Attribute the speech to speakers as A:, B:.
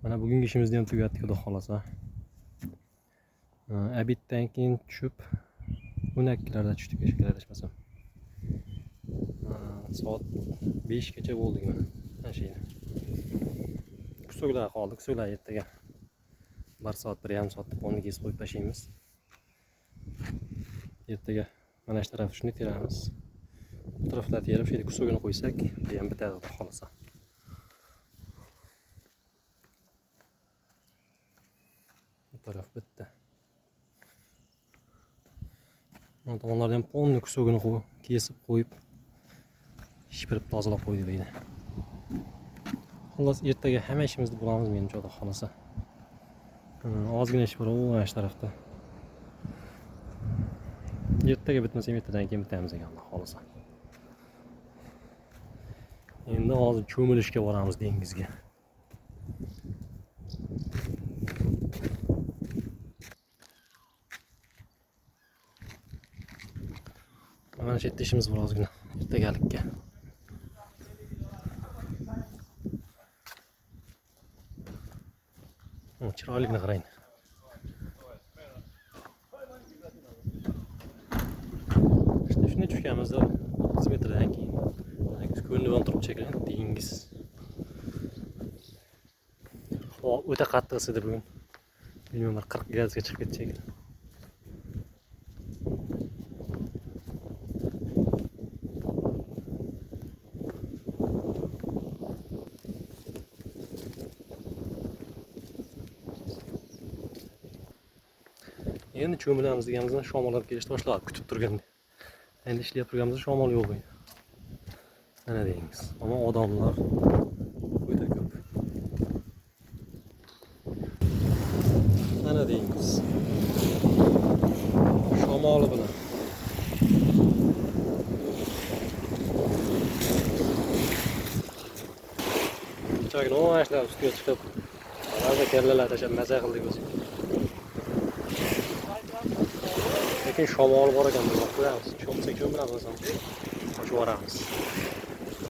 A: Mana bugungi ishimizni ham tugatdik, xudo xolasa. Abitdan keyin tushib 12larda tushdik, shekillar adashmasam. Soat 5 gacha bo'ldik mana. Mashina. Kusuklar qoldi, kusuklar ertaga 1 soat, 1,5 soatda polni kesib qo'yib tashlaymiz. Ertaga mana shu taraf shuni teramiz. Bu taraflarni terib, shu yerga kusugini qo'ysak, bu ham bitadi, xudo xolasa. Bu taraf bitti. Bu tomonlardan polni kusugini kesib qo'yib, shipirib tozalab qo'ydik deydi. Xullas, ertaga hamma ishimizni bo'lamiz, menimcha, xudo xolasa. Ozgina ish bor mana shu tarafda. Ertaga bitmasa, ertadan keyin bitamiz ekan, xudo xolasa. Endi hozir cho'milishga boramiz dengizga. Mana shu yerda ishimiz bor ozgina, ertagalikka. Chiroyligini qarang. İşte shunday tushganimizda 30 metrdan keyin ko'ldan turib chekilgan dengiz. Havo o'ta qattiq isidi bugun. Bilmayman, 40 gradusga chiqib ketecek. Endi cho'milamiz deganimizdan shamollar kelishdi, boshladi kutib turganda. Endi ishlayib turganimizda shamol yo'q edi. Mana dengiz. Ammo odamlar o'ta ko'p. Mana dengiz. Shamoli bilan. Chaqni o'yashlar ustiga chiqib, ba'zi kellalar tashlab maza qildik o'zi. Lekin shamol bor ekan, biz qo'yamiz. Cho'msak cho'milamiz, ochib yuboramiz.